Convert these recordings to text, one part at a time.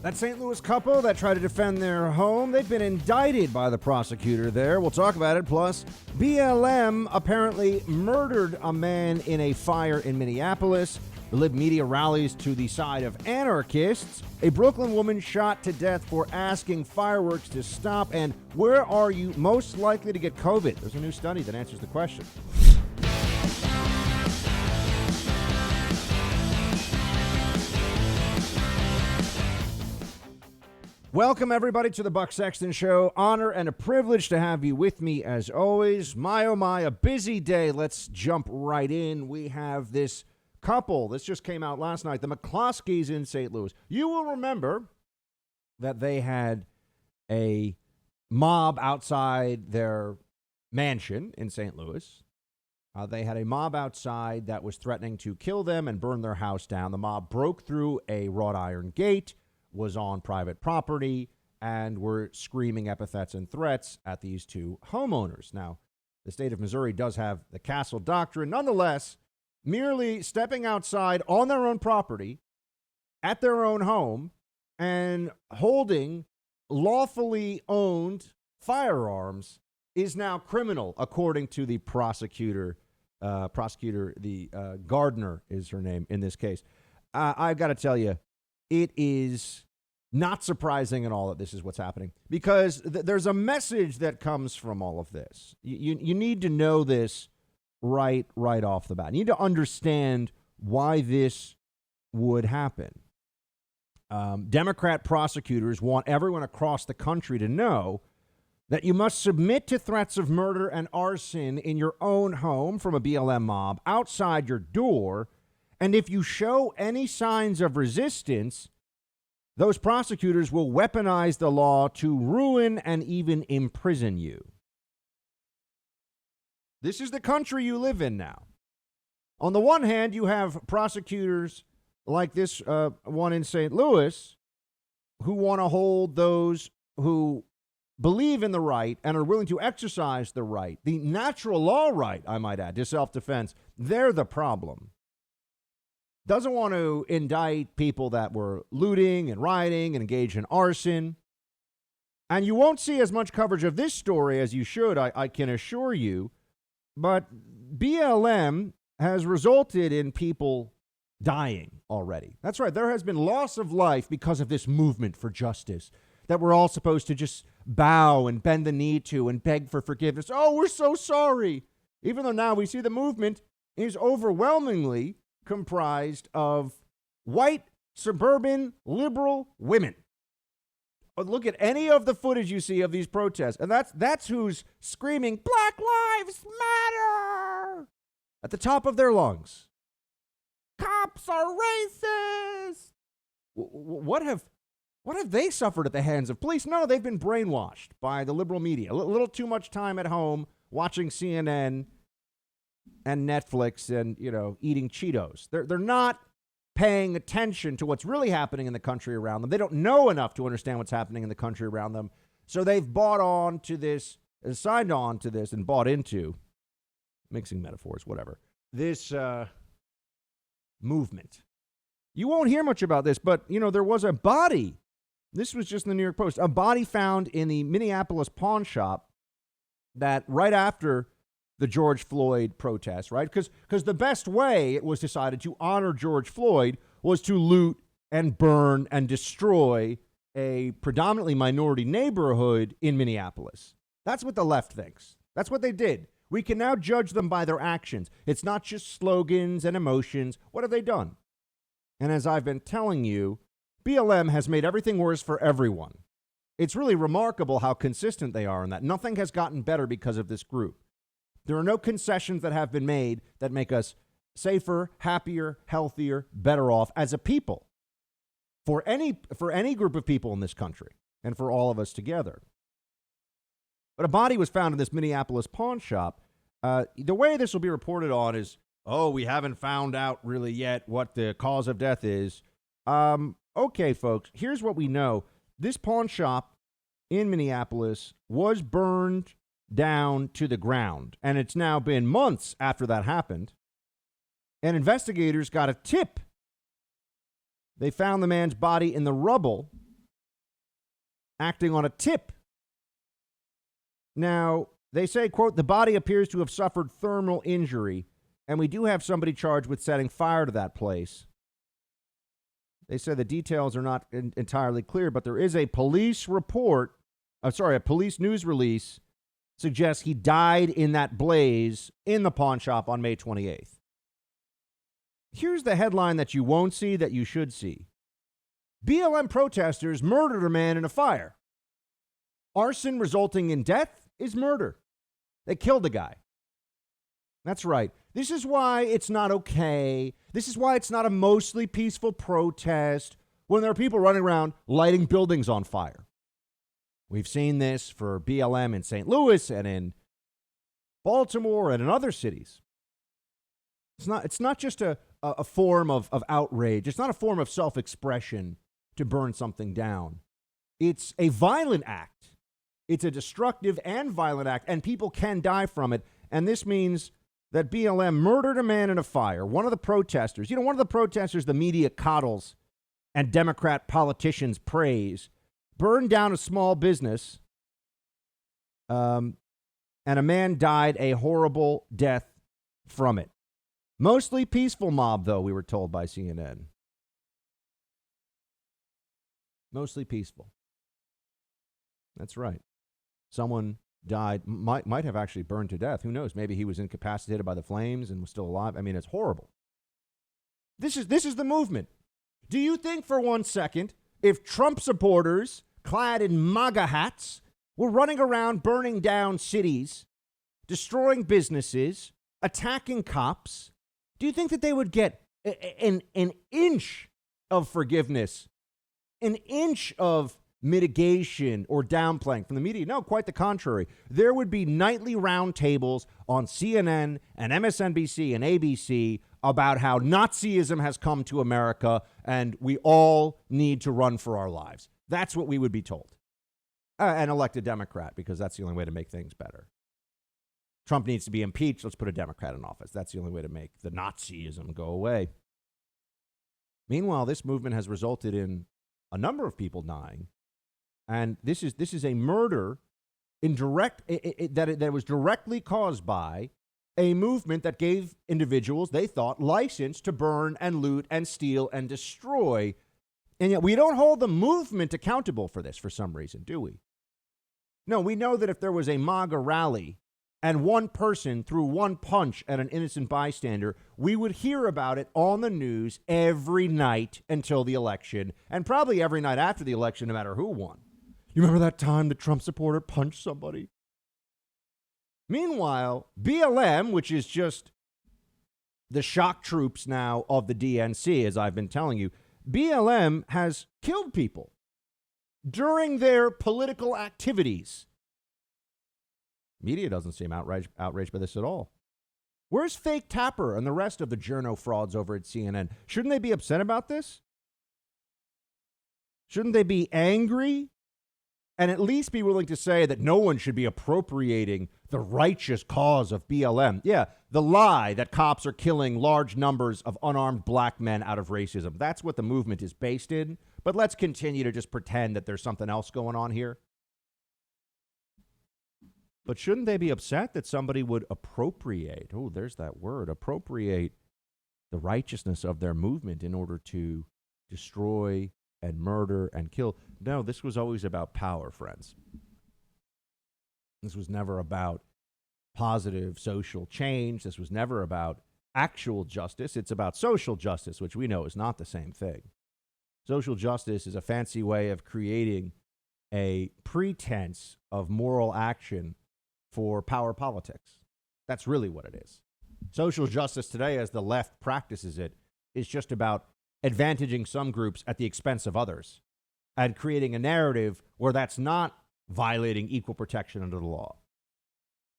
That St. Louis couple that tried to defend their home, they've been indicted by the prosecutor there. We'll talk about it. Plus, BLM apparently murdered a man in a fire in Minneapolis. The Lib media rallies to the side of anarchists. A Brooklyn woman shot to death for asking fireworks to stop. And where are you most likely to get COVID? There's a new study that answers the question. Welcome, everybody, to the Buck Sexton Show. Honor and a privilege to have you with me, as always. My, oh my, a busy day. Let's jump right in. We have this couple. This just came out last night. The McCloskeys in St. Louis. You will remember that they had a mob outside their mansion in St. Louis. They had a mob outside that was threatening to kill them and burn their house down. The mob broke through a wrought iron gate, was on private property, and were screaming epithets and threats at these two homeowners. Now, the state of Missouri does have the castle doctrine. Nonetheless, merely stepping outside on their own property, at their own home, and holding lawfully owned firearms is now criminal, according to the prosecutor. Gardner is her name in this case. I've got to tell you, it is not surprising at all that this is what's happening, because there's a message that comes from all of this. You need to know this right off the bat. You need to understand why this would happen. Democrat prosecutors want everyone across the country to know that you must submit to threats of murder and arson in your own home from a BLM mob outside your door, and if you show any signs of resistance, those prosecutors will weaponize the law to ruin and even imprison you. This is the country you live in now. On the one hand, you have prosecutors like this one in St. Louis who want to hold those who believe in the right and are willing to exercise the right, the natural law right, I might add, to self-defense. They're the problem. Doesn't want to indict people that were looting and rioting and engaged in arson. And you won't see as much coverage of this story as you should, I can assure you. But BLM has resulted in people dying already. That's right. There has been loss of life because of this movement for justice that we're all supposed to just bow and bend the knee to and beg for forgiveness. Oh, we're so sorry. Even though now we see the movement is overwhelmingly comprised of white, suburban, liberal women. Look at any of the footage you see of these protests, and that's who's screaming, Black Lives Matter, at the top of their lungs. Cops are racist. What have they suffered at the hands of police? No, they've been brainwashed by the liberal media. A little too much time at home watching CNN and Netflix and, eating Cheetos. They're not paying attention to what's really happening in the country around them. They don't know enough to understand what's happening in the country around them. So they've bought on to this, signed on to this, and bought into, mixing metaphors, whatever, this movement. You won't hear much about this, but, there was a body. This was just in the New York Post. A body found in the Minneapolis pawn shop that right after the George Floyd protest, right? Because the best way, it was decided, to honor George Floyd was to loot and burn and destroy a predominantly minority neighborhood in Minneapolis. That's what the left thinks. That's what they did. We can now judge them by their actions. It's not just slogans and emotions. What have they done? And as I've been telling you, BLM has made everything worse for everyone. It's really remarkable how consistent they are in that. Nothing has gotten better because of this group. There are no concessions that have been made that make us safer, happier, healthier, better off as a people for any group of people in this country and for all of us together. But a body was found in this Minneapolis pawn shop. The way this will be reported on is, we haven't found out really yet what the cause of death is. Okay, folks, here's what we know. This pawn shop in Minneapolis was burned down to the ground, and it's now been months after that happened, and investigators got a tip. They found the man's body in the rubble acting on a tip. Now, they say, quote, the body appears to have suffered thermal injury, and we do have somebody charged with setting fire to that place. They say the details are not entirely clear, but there is a police report, a police news release suggests he died in that blaze in the pawn shop on May 28th. Here's the headline that you won't see that you should see. BLM protesters murdered a man in a fire. Arson resulting in death is murder. They killed a guy. That's right. This is why it's not okay. This is why it's not a mostly peaceful protest when there are people running around lighting buildings on fire. We've seen this for BLM in St. Louis and in Baltimore and in other cities. It's not just a form of outrage. It's not a form of self-expression to burn something down. It's a violent act. It's a destructive and violent act, and people can die from it. And this means that BLM murdered a man in a fire. One of the protesters, the media coddles and Democrat politicians praise, burned down a small business, and a man died a horrible death from it. Mostly peaceful mob, though, we were told by CNN. Mostly peaceful. That's right. Someone died, might have actually burned to death. Who knows? Maybe he was incapacitated by the flames and was still alive. I mean, it's horrible. This is the movement. Do you think for 1 second, if Trump supporters clad in MAGA hats were running around burning down cities, destroying businesses, attacking cops, do you think that they would get an inch of forgiveness, an inch of mitigation or downplaying from the media? No, quite the contrary. There would be nightly roundtables on CNN and MSNBC and ABC about how Nazism has come to America and we all need to run for our lives. That's what we would be told. And elect a Democrat, because that's the only way to make things better. Trump needs to be impeached. Let's put a Democrat in office. That's the only way to make the Nazism go away. Meanwhile, this movement has resulted in a number of people dying. And this is a murder that was directly caused by a movement that gave individuals, they thought, license to burn and loot and steal and destroy. And yet we don't hold the movement accountable for this for some reason, do we? No, we know that if there was a MAGA rally and one person threw one punch at an innocent bystander, we would hear about it on the news every night until the election, and probably every night after the election, no matter who won. You remember that time the Trump supporter punched somebody? Meanwhile, BLM, which is just the shock troops now of the DNC, as I've been telling you, BLM has killed people during their political activities. Media doesn't seem outraged by this at all. Where's Fake Tapper and the rest of the journo frauds over at CNN? Shouldn't they be upset about this? Shouldn't they be angry? And at least be willing to say that no one should be appropriating the righteous cause of BLM. Yeah, the lie that cops are killing large numbers of unarmed black men out of racism. That's what the movement is based in. But let's continue to just pretend that there's something else going on here. But shouldn't they be upset that somebody would appropriate, oh, there's that word, appropriate the righteousness of their movement in order to destroy and murder and kill? No, this was always about power, friends. This was never about positive social change. This was never about actual justice. It's about social justice, which we know is not the same thing. Social justice is a fancy way of creating a pretense of moral action for power politics. That's really what it is. Social justice today, as the left practices it, is just about advantaging some groups at the expense of others and creating a narrative where that's not violating equal protection under the law,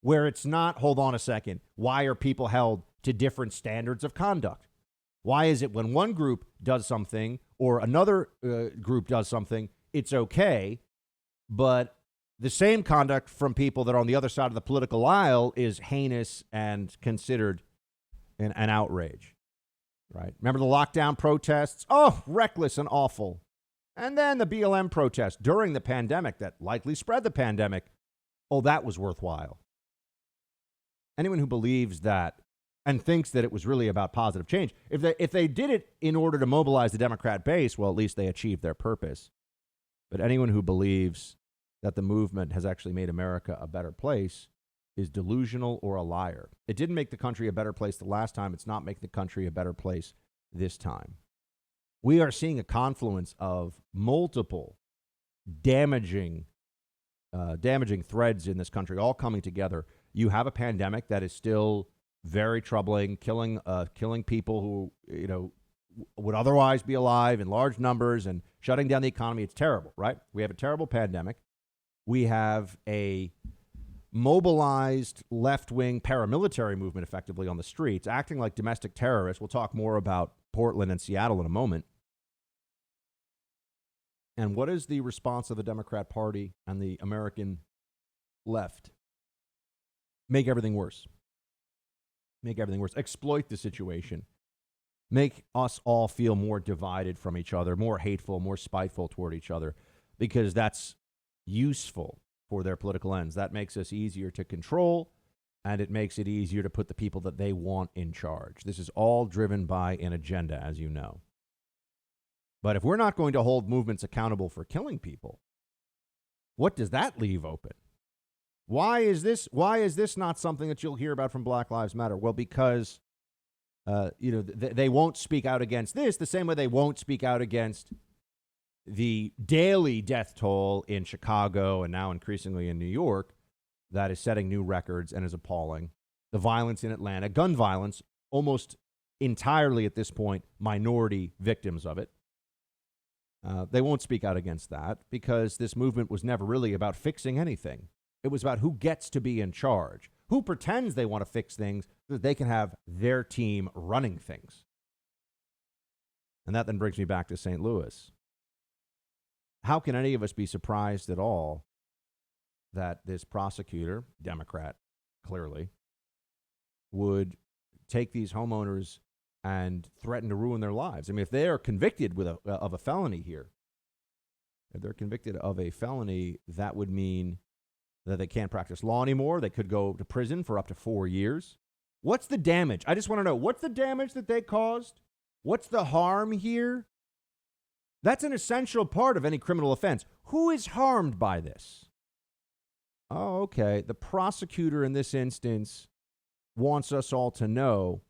where it's not, hold on a second, why are people held to different standards of conduct? Why is it when one group does something or another group does something, it's okay, but the same conduct from people that are on the other side of the political aisle is heinous and considered an outrage, right? Remember the lockdown protests? Oh, reckless and awful. And then the BLM protest during the pandemic that likely spread the pandemic. Oh, that was worthwhile. Anyone who believes that and thinks that it was really about positive change, if they did it in order to mobilize the Democrat base, well, at least they achieved their purpose. But anyone who believes that the movement has actually made America a better place is delusional or a liar. It didn't make the country a better place the last time. It's not making the country a better place this time. We are seeing a confluence of multiple damaging threads in this country all coming together. You have a pandemic that is still very troubling, killing people who, would otherwise be alive in large numbers and shutting down the economy. It's terrible, right? We have a terrible pandemic. We have a mobilized left-wing paramilitary movement effectively on the streets, acting like domestic terrorists. We'll talk more about Portland and Seattle in a moment. And what is the response of the Democrat Party and the American left? Make everything worse. Make everything worse. Exploit the situation. Make us all feel more divided from each other, more hateful, more spiteful toward each other, because that's useful for their political ends. That makes us easier to control, and it makes it easier to put the people that they want in charge. This is all driven by an agenda, as you know. But if we're not going to hold movements accountable for killing people, what does that leave open? Why is this not something that you'll hear about from Black Lives Matter? Well, because they won't speak out against this the same way they won't speak out against the daily death toll in Chicago and now increasingly in New York that is setting new records and is appalling. The violence in Atlanta, gun violence, almost entirely at this point, minority victims of it. They won't speak out against that because this movement was never really about fixing anything. It was about who gets to be in charge, who pretends they want to fix things so that they can have their team running things. And that then brings me back to St. Louis. How can any of us be surprised at all that this prosecutor, Democrat, clearly, would take these homeowners and threaten to ruin their lives? I mean, if they are convicted of a felony here, if they're convicted of a felony, that would mean that they can't practice law anymore. They could go to prison for up to 4 years. What's the damage? I just want to know, what's the damage that they caused? What's the harm here? That's an essential part of any criminal offense. Who is harmed by this? Oh, okay. The prosecutor in this instance wants us all to know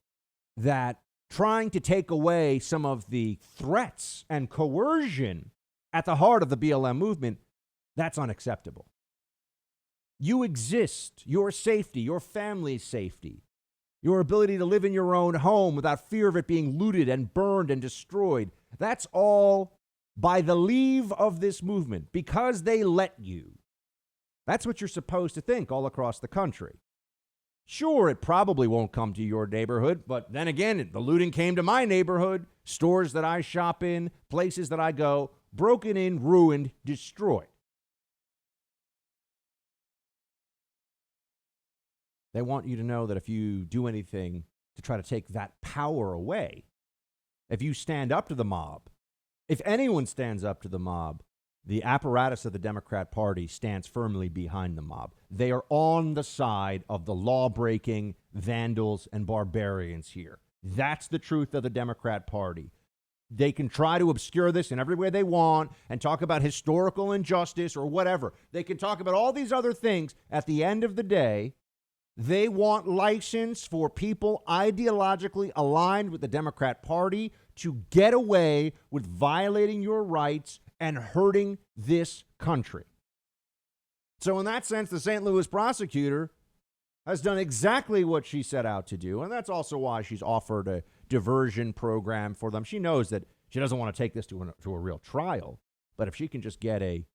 that trying to take away some of the threats and coercion at the heart of the BLM movement, that's unacceptable. You exist, your safety, your family's safety, your ability to live in your own home without fear of it being looted and burned and destroyed. That's all by the leave of this movement, because they let you. That's what you're supposed to think all across the country. Sure, it probably won't come to your neighborhood, but then again, the looting came to my neighborhood, stores that I shop in, places that I go, broken in, ruined, destroyed. They want you to know that if you do anything to try to take that power away, if you stand up to the mob, if anyone stands up to the mob, the apparatus of the Democrat Party stands firmly behind the mob. They are on the side of the law-breaking vandals and barbarians here. That's the truth of the Democrat Party. They can try to obscure this in every way they want and talk about historical injustice or whatever. They can talk about all these other things. At the end of the day, they want license for people ideologically aligned with the Democrat Party to get away with violating your rights and hurting this country. So in that sense, the St. Louis prosecutor has done exactly what she set out to do, and that's also why she's offered a diversion program for them. She knows that she doesn't want to take this to a real trial, but if she can just get a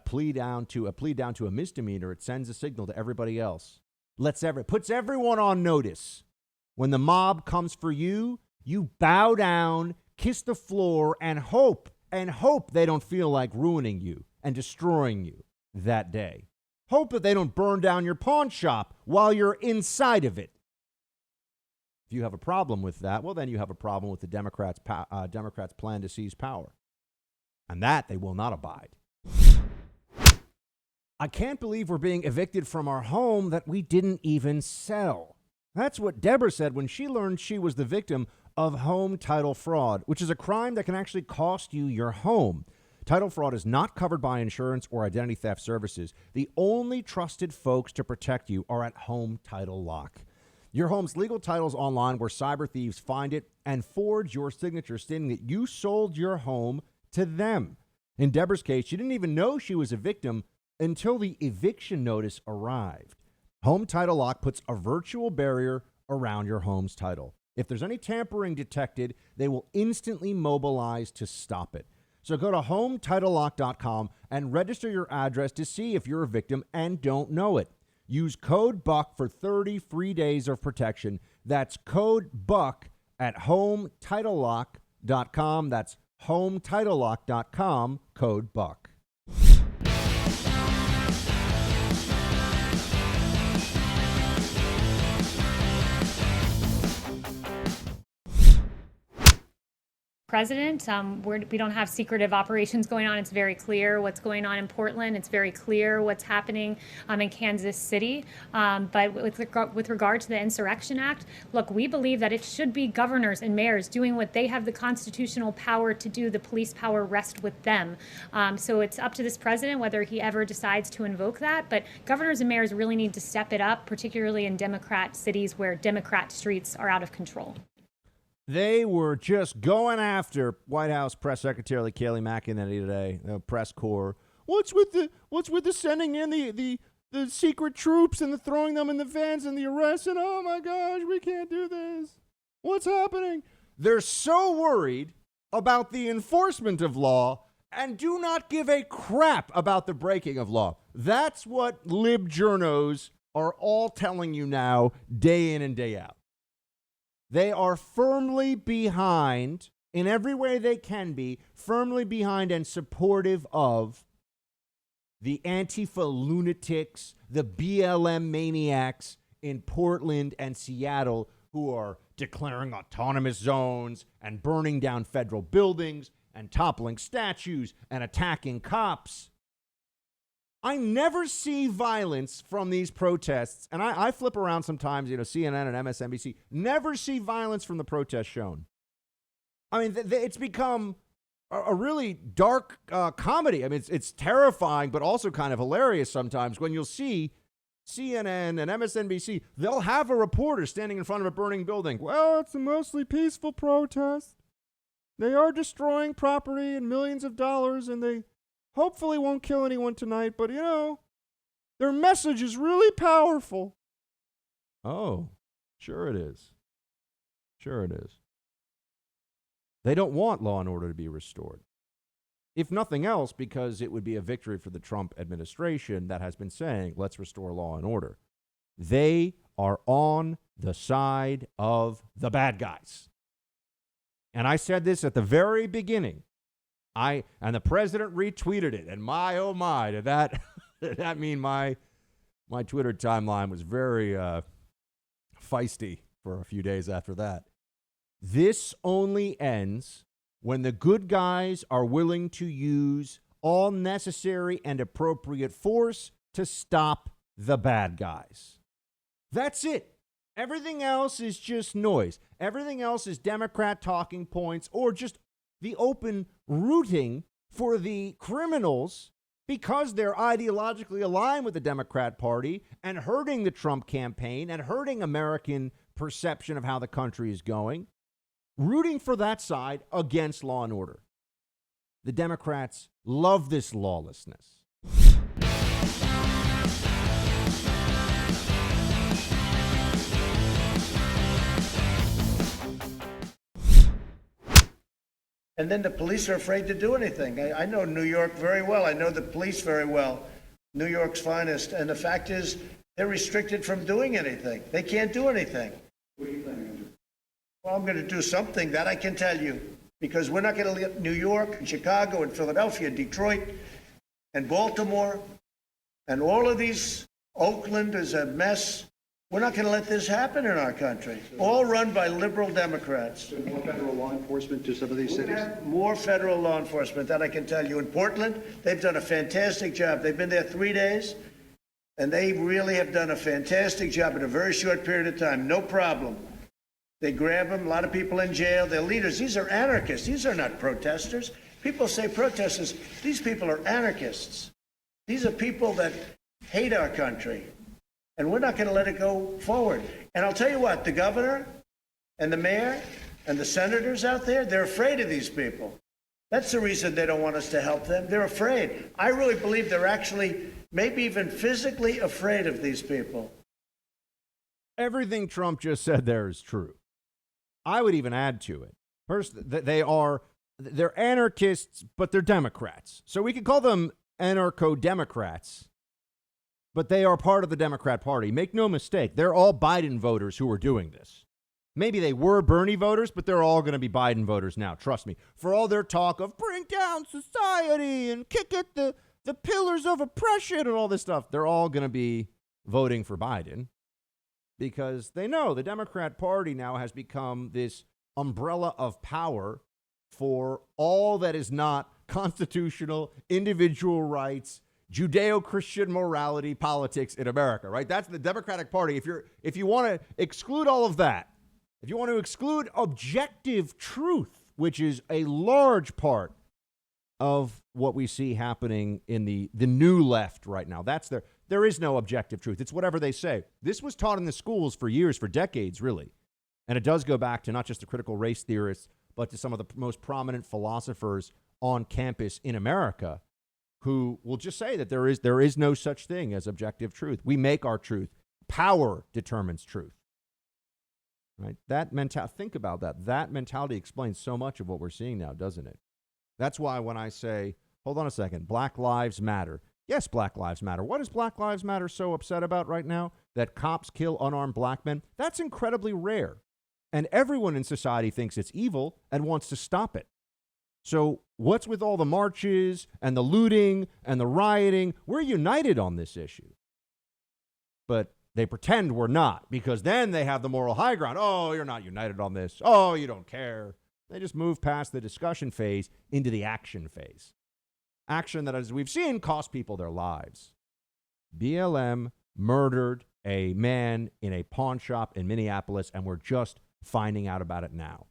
plea down to a misdemeanor, it sends a signal to everybody else. Puts everyone on notice. When the mob comes for you, you bow down, kiss the floor, and hope they don't feel like ruining you and destroying you that day. Hope that they don't burn down your pawn shop while you're inside of it. If you have a problem with that, well, then you have a problem with the Democrats' plan to seize power. and that they will not abide. I can't believe we're being evicted from our home that we didn't even sell. That's what Deborah said when she learned she was the victim of home title fraud, which is a crime that can actually cost you your home. Title fraud is not covered by insurance or identity theft services. The only trusted folks to protect you are at Home Title Lock. Your home's legal titles online where cyber thieves find it and forge your signature stating that you sold your home to them. In Deborah's case, she didn't even know she was a victim until the eviction notice arrived. Home Title Lock puts a virtual barrier around your home's title. If there's any tampering detected, they will instantly mobilize to stop it. So go to HomeTitleLock.com and register your address to see if you're a victim and don't know it. Use code BUCK for 30 free days of protection. That's code BUCK at HomeTitleLock.com. That's HomeTitleLock.com, code BUCK. President. We don't have secretive operations going on. It's very clear what's going on in Portland. It's very clear what's happening in Kansas City. But with regard to the Insurrection Act, look, we believe that it should be governors and mayors doing what they have the constitutional power to do. The police power rests with them. So it's up to this president whether he ever decides to invoke that. But governors and mayors really need to step it up, particularly in Democrat cities where Democrat streets are out of control. They were just going after White House Press Secretary Kayleigh McEnany today, the press corps. What's with the sending in the secret troops and the throwing them in the vans and the arrests and oh my gosh, we can't do this. What's happening? They're so worried about the enforcement of law and do not give a crap about the breaking of law. That's what lib journos are all telling you now, day in and day out. They are firmly behind, in every way they can be, firmly behind and supportive of the Antifa lunatics, the BLM maniacs in Portland and Seattle who are declaring autonomous zones and burning down federal buildings and toppling statues and attacking cops. I never see violence from these protests, and I flip around sometimes, CNN and MSNBC, never see violence from the protests shown. I mean, it's become a really dark comedy. I mean, it's terrifying, but also kind of hilarious sometimes when you'll see CNN and MSNBC, they'll have a reporter standing in front of a burning building. Well, it's a mostly peaceful protest. They are destroying property and millions of dollars, and they hopefully won't kill anyone tonight, but their message is really powerful. Oh, sure it is. Sure it is. They don't want law and order to be restored. If nothing else, because it would be a victory for the Trump administration that has been saying, let's restore law and order. They are on the side of the bad guys. And I said this at the very beginning. And the president retweeted it, and my, oh my, did that mean my Twitter timeline was very feisty for a few days after that. This only ends when the good guys are willing to use all necessary and appropriate force to stop the bad guys. That's it. Everything else is just noise. Everything else is Democrat talking points or just the open rooting for the criminals because they're ideologically aligned with the Democrat Party and hurting the Trump campaign and hurting American perception of how the country is going, rooting for that side against law and order. The Democrats love this lawlessness. And then the police are afraid to do anything. I know New York very well. I know the police very well, New York's finest. And the fact is, they're restricted from doing anything. They can't do anything. What are you planning on doing? Well, I'm going to do something, that I can tell you, because we're not going to let New York and Chicago and Philadelphia and Detroit and Baltimore and all of these, Oakland is a mess. We're not going to let this happen in our country. All run by liberal Democrats. So more federal law enforcement to some of these cities? More federal law enforcement, that I can tell you. In Portland, they've done a fantastic job. They've been there 3 days, and they really have done a fantastic job in a very short period of time. No problem. They grab them, a lot of people in jail. They're leaders. These are anarchists. These are not protesters. People say protesters. These people are anarchists. These are people that hate our country. And we're not going to let it go forward. And I'll tell you what, the governor and the mayor and the senators out there, they're afraid of these people. That's the reason they don't want us to help them. They're afraid. I really believe they're actually maybe even physically afraid of these people. Everything Trump just said there is true. I would even add to it. First, they're anarchists, but they're Democrats. So we could call them anarcho-Democrats, but they are part of the Democrat Party. Make no mistake, they're all Biden voters who are doing this. Maybe they were Bernie voters, but they're all going to be Biden voters now. Trust me. For all their talk of bring down society and kick at the pillars of oppression and all this stuff, they're all going to be voting for Biden because they know the Democrat Party now has become this umbrella of power for all that is not constitutional, individual rights, Judeo-Christian morality politics in America, right? That's the Democratic Party. If you want to exclude all of that, if you want to exclude objective truth, which is a large part of what we see happening in the new left right now, there is no objective truth. It's whatever they say. This was taught in the schools for years, for decades, really. And it does go back to not just the critical race theorists, but to some of the most prominent philosophers on campus in America who will just say that there is no such thing as objective truth. We make our truth. Power determines truth. Right? Think about that. That mentality explains so much of what we're seeing now, doesn't it? That's why when I say, hold on a second, Black Lives Matter. Yes, Black Lives Matter. What is Black Lives Matter so upset about right now? That cops kill unarmed black men? That's incredibly rare. And everyone in society thinks it's evil and wants to stop it. So what's with all the marches and the looting and the rioting? We're united on this issue. But they pretend we're not, because then they have the moral high ground. Oh, you're not united on this. Oh, you don't care. They just move past the discussion phase into the action phase. Action that, as we've seen, cost people their lives. BLM murdered a man in a pawn shop in Minneapolis, and we're just finding out about it now.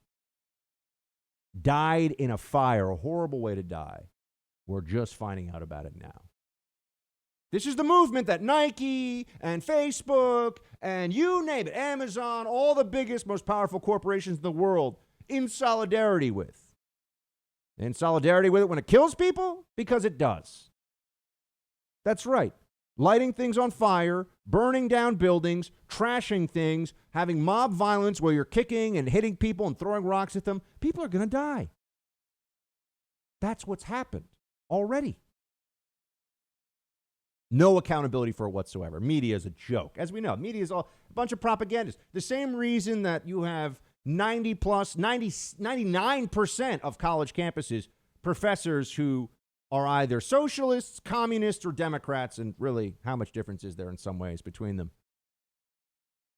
Died in a fire, a horrible way to die. We're just finding out about it now. This is the movement that Nike and Facebook and you name it, Amazon, all the biggest, most powerful corporations in the world, in solidarity with. In solidarity with it when it kills people? Because it does. That's right. Lighting things on fire, burning down buildings, trashing things, having mob violence where you're kicking and hitting people and throwing rocks at them. People are going to die. That's what's happened already. No accountability for it whatsoever. Media is a joke. As we know, media is all a bunch of propagandists. The same reason that you have 99% of college campuses, professors who are either socialists, communists, or Democrats, and really, how much difference is there in some ways between them?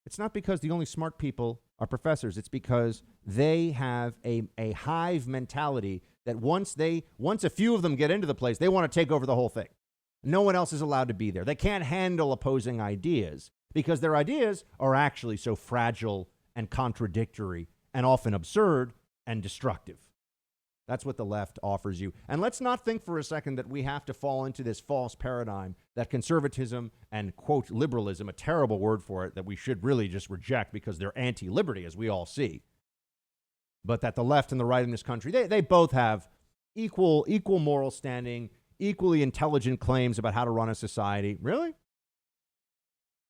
It's not because the only smart people are professors. It's because they have a hive mentality that once a few of them get into the place, they want to take over the whole thing. No one else is allowed to be there. They can't handle opposing ideas because their ideas are actually so fragile and contradictory and often absurd and destructive. That's what the left offers you. And let's not think for a second that we have to fall into this false paradigm that conservatism and, quote, liberalism, a terrible word for it that we should really just reject because they're anti-liberty, as we all see. But that the left and the right in this country, they both have equal moral standing, equally intelligent claims about how to run a society. Really?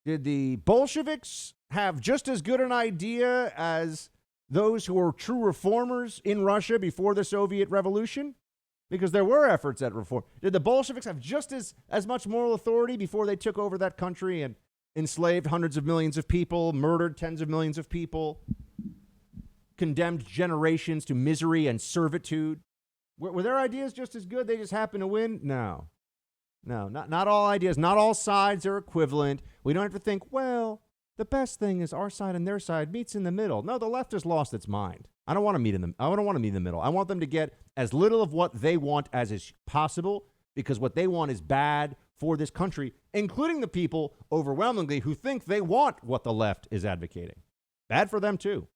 Did the Bolsheviks have just as good an idea as those who were true reformers in Russia before the Soviet Revolution? Because there were efforts at reform. Did the Bolsheviks have just as much moral authority before they took over that country and enslaved hundreds of millions of people, murdered tens of millions of people, condemned generations to misery and servitude? Were their ideas just as good? They just happened to win? No, not all ideas. Not all sides are equivalent. We don't have to think, well, The best thing is our side and their side meets in the middle. No, the left has lost its mind. I don't want to meet in the middle. I want them to get as little of what they want as is possible, because what they want is bad for this country, including the people overwhelmingly who think they want what the left is advocating. Bad for them too.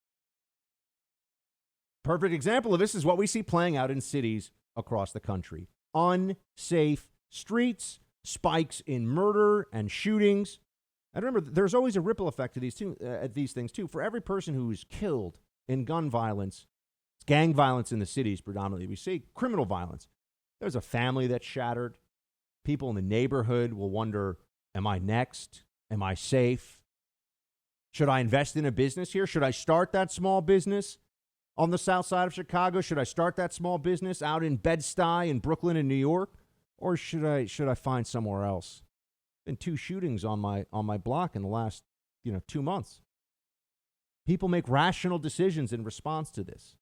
Perfect example of this is what we see playing out in cities across the country. Unsafe streets, spikes in murder and shootings. And remember, there's always a ripple effect to these things too. For every person who's killed in gun violence, it's gang violence in the cities predominantly, we see criminal violence. There's a family that's shattered. People in the neighborhood will wonder, am I next? Am I safe? Should I invest in a business here? Should I start that small business on the south side of Chicago? Should I start that small business out in Bed-Stuy in Brooklyn and New York? Or should I find somewhere else? Been 2 shootings on my block in the last 2 months. People make rational decisions in response to this,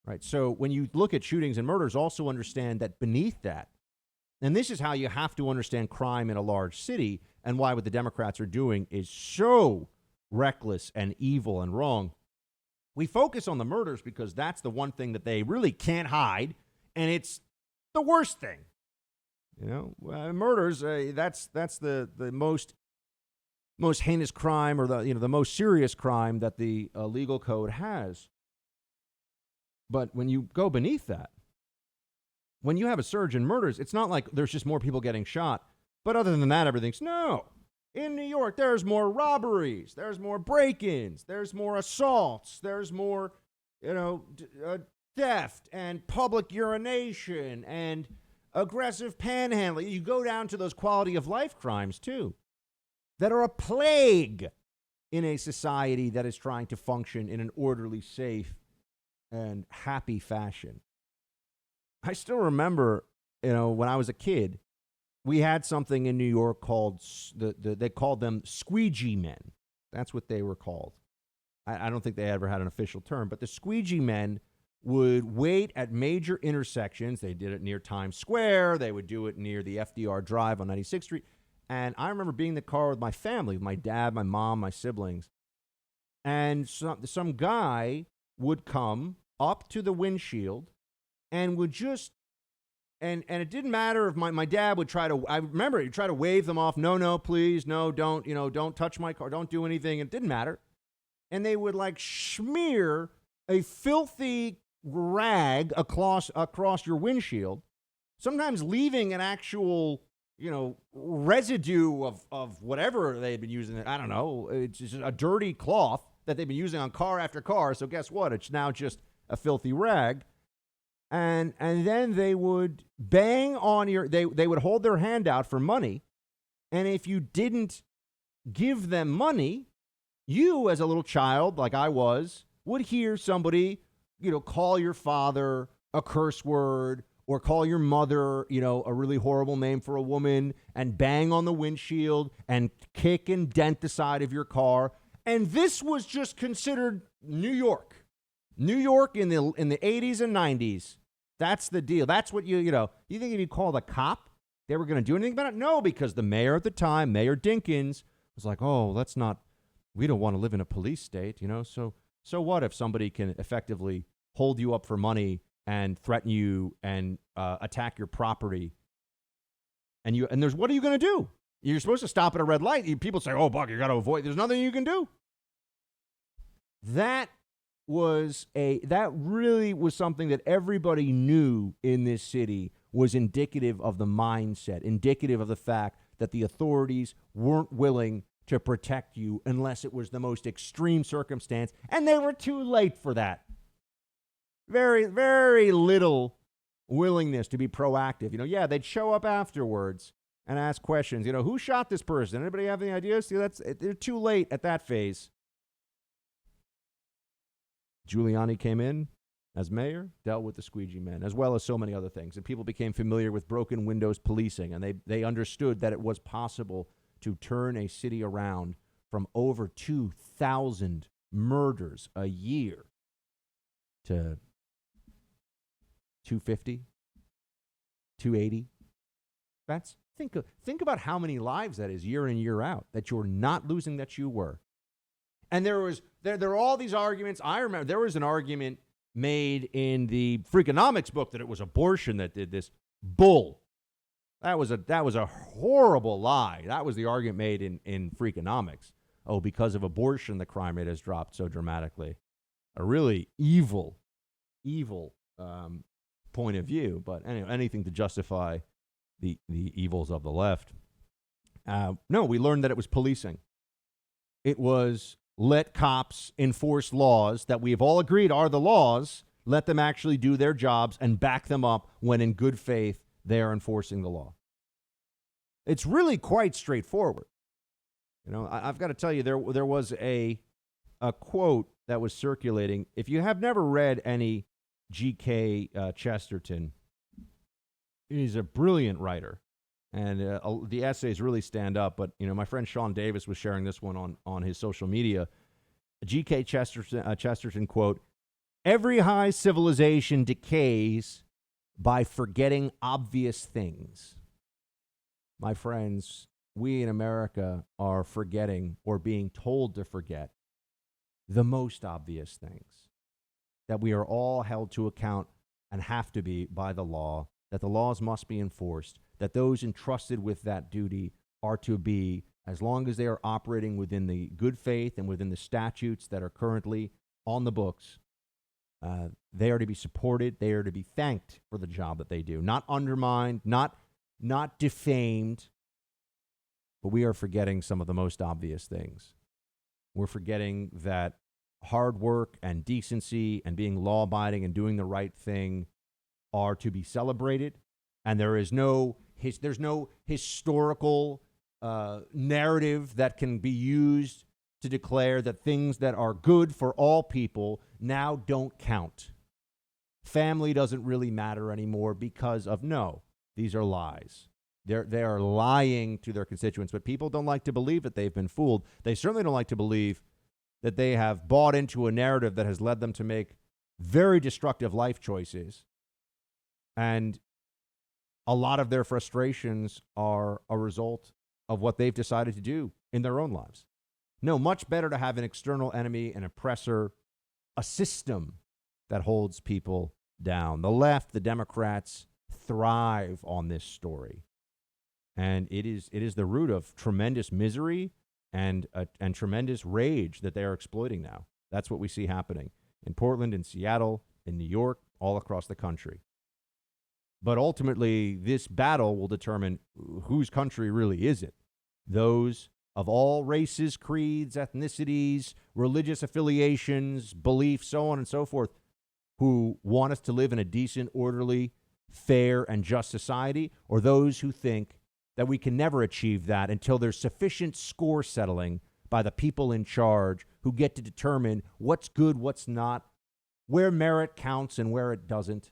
right? So when you look at shootings and murders, also understand that beneath that, and this is how you have to understand crime in a large city, and why what the Democrats are doing is so reckless and evil and wrong. We focus on the murders because that's the one thing that they really can't hide, and it's the worst thing. Murders, that's the most heinous crime, or the most serious crime that the legal code has. But when you go beneath that, when you have a surge in murders, it's not like there's just more people getting shot. But other than that, everything's no. In New York, there's more robberies, there's more break-ins, there's more assaults, there's more, theft and public urination and aggressive panhandling. You go down to those quality of life crimes too, that are a plague in a society that is trying to function in an orderly, safe, and happy fashion. I still remember, when I was a kid, we had something in New York called, they called them squeegee men. That's what they were called. I don't think they ever had an official term, but the squeegee men would wait at major intersections. They did it near Times Square. They would do it near the FDR Drive on 96th Street. And I remember being in the car with my family, with my dad, my mom, my siblings. And some guy would come up to the windshield and would just, and it didn't matter if my dad would try to, I remember he'd try to wave them off. No, please, no, don't touch my car. Don't do anything. It didn't matter. And they would smear a filthy rag across your windshield, sometimes leaving an actual, residue of whatever they had been using. I don't know. It's just a dirty cloth that they've been using on car after car. So guess what? It's now just a filthy rag. And then they would bang on they would hold their hand out for money. And if you didn't give them money, you as a little child, like I was, would hear somebody, call your father a curse word, or call your mother, a really horrible name for a woman, and bang on the windshield and kick and dent the side of your car. And this was just considered New York. New York in the 80s and 90s. That's the deal. That's what you think if you call the cop, they were going to do anything about it? No, because the mayor at the time, Mayor Dinkins, was like, we don't want to live in a police state, So what if somebody can effectively hold you up for money and threaten you and attack your property? And what are you going to do? You're supposed to stop at a red light. People say, "Oh, Buck, you got to avoid." There's nothing you can do. That really was something that everybody knew in this city was indicative of the mindset, indicative of the fact that the authorities weren't willing to protect you unless it was the most extreme circumstance, and they were too late for that. Very, very little willingness to be proactive. They'd show up afterwards and ask questions. Who shot this person? Anybody have any ideas? They're too late at that phase. Giuliani came in as mayor, dealt with the squeegee men, as well as so many other things. And people became familiar with broken windows policing, and they understood that it was possible to turn a city around from over 2,000 murders a year to 250, 280. Think about how many lives that is year in, year out, that you're not losing that you were. And there were all these arguments. I remember there was an argument made in the Freakonomics book that it was abortion that did this. Bull. That was a horrible lie. That was the argument made in Freakonomics. Oh, because of abortion, the crime rate has dropped so dramatically. A really evil point of view. But anyway, anything to justify the evils of the left. No, we learned that it was policing. It was let cops enforce laws that we have all agreed are the laws. Let them actually do their jobs and back them up when in good faith they are enforcing the law. It's really quite straightforward. You know, I've got to tell you, there was a quote that was circulating. If you have never read any G.K. Chesterton, he's a brilliant writer, and the essays really stand up. But, you know, my friend Sean Davis was sharing this one on his social media. G.K. Chesterton quote, "Every high civilization decays by forgetting obvious things." My friends, we in America are forgetting or being told to forget the most obvious things, that we are all held to account and have to be by the law, that the laws must be enforced, that those entrusted with that duty are to be, as long as they are operating within the good faith and within the statutes that are currently on the books, they are to be supported. They are to be thanked for the job that they do, not undermined, not defamed. But we are forgetting some of the most obvious things. We're forgetting that hard work and decency and being law-abiding and doing the right thing are to be celebrated, and there's no historical narrative that can be used to declare that things that are good for all people now don't count. Family doesn't really matter anymore because of, no, these are lies. They are lying to their constituents, but people don't like to believe that they've been fooled. They certainly don't like to believe that they have bought into a narrative that has led them to make very destructive life choices. And a lot of their frustrations are a result of what they've decided to do in their own lives. No, much better to have an external enemy, an oppressor, a system that holds people down. The left, the Democrats, thrive on this story. And it is the root of tremendous misery and tremendous rage that they are exploiting now. That's what we see happening in Portland, in Seattle, in New York, all across the country. But ultimately, this battle will determine whose country really is it. Those of all races, creeds, ethnicities, religious affiliations, beliefs, so on and so forth, who want us to live in a decent, orderly, fair, and just society, or those who think that we can never achieve that until there's sufficient score settling by the people in charge who get to determine what's good, what's not, where merit counts and where it doesn't.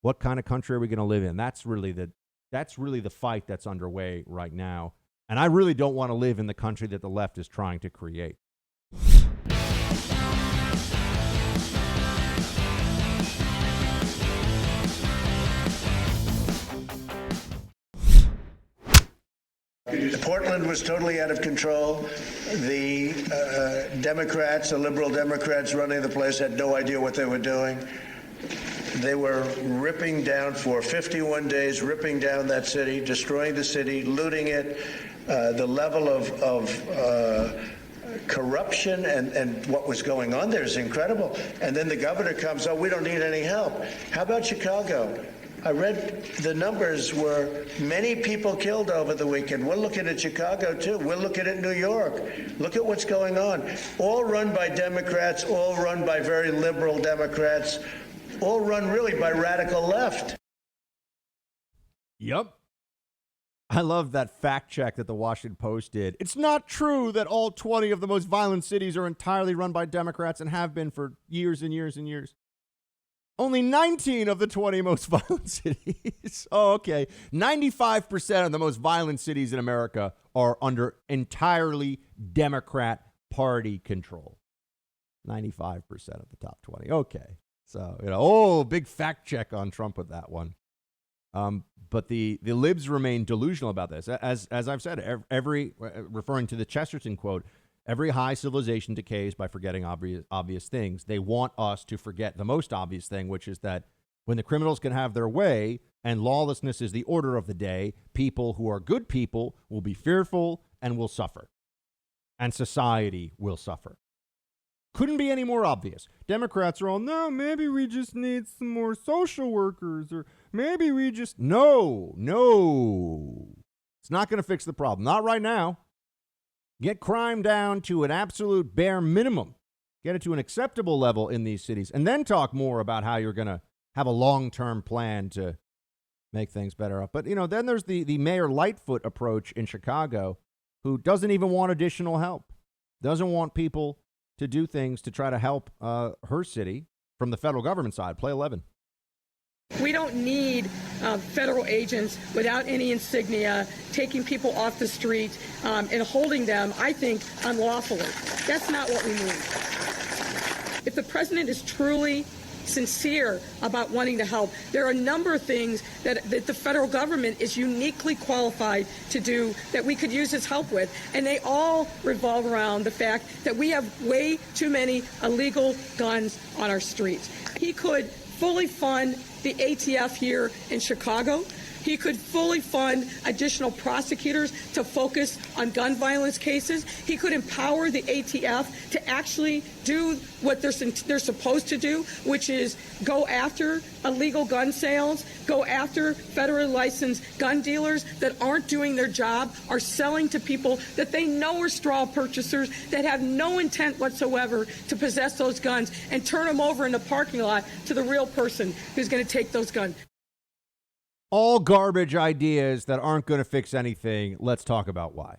What kind of country are we going to live in? That's really the fight that's underway right now. And I really don't want to live in the country that the left is trying to create. Portland was totally out of control. The Democrats, the liberal Democrats running the place, had no idea what they were doing. They were ripping down for 51 days, ripping down that city, destroying the city, looting it. The level of corruption and what was going on there is incredible. And then the governor comes, oh, we don't need any help. How about Chicago? I read the numbers were many people killed over the weekend. We're looking at Chicago, too. We're looking at New York. Look at what's going on. All run by Democrats, all run by very liberal Democrats, all run really by radical left. Yep. I love that fact check that the Washington Post did. It's not true that all 20 of the most violent cities are entirely run by Democrats and have been for years and years and years. Only 19 of the 20 most violent cities. Oh, okay. 95% of the most violent cities in America are under entirely Democrat Party control. 95% of the top 20. Okay. So, big fact check on Trump with that one. But the libs remain delusional about this. As I've said, referring to the Chesterton quote, Every high civilization decays by forgetting obvious things. They want us to forget the most obvious thing, which is that when the criminals can have their way and lawlessness is the order of the day, people who are good people will be fearful and will suffer. And society will suffer. Couldn't be any more obvious. Democrats are all, no, maybe we just need some more social workers, or maybe we just... No. It's not going to fix the problem. Not right now. Get crime down to an absolute bare minimum. Get it to an acceptable level in these cities, and then talk more about how you're going to have a long-term plan to make things better. But, then there's the Mayor Lightfoot approach in Chicago, who doesn't even want additional help, doesn't want people to do things to try to help her city from the federal government side. Play 11. We don't need federal agents without any insignia taking people off the street and holding them, I think, unlawfully. That's not what we need. If the president is truly sincere about wanting to help, there are a number of things that the federal government is uniquely qualified to do that we could use his help with. And they all revolve around the fact that we have way too many illegal guns on our streets. He could fully fund the ATF here in Chicago. He could fully fund additional prosecutors to focus on gun violence cases. He could empower the ATF to actually do what they're supposed to do, which is go after illegal gun sales, go after federally licensed gun dealers that aren't doing their job, are selling to people that they know are straw purchasers that have no intent whatsoever to possess those guns, and turn them over in the parking lot to the real person who's going to take those guns. All garbage ideas that aren't going to fix anything. Let's talk about why.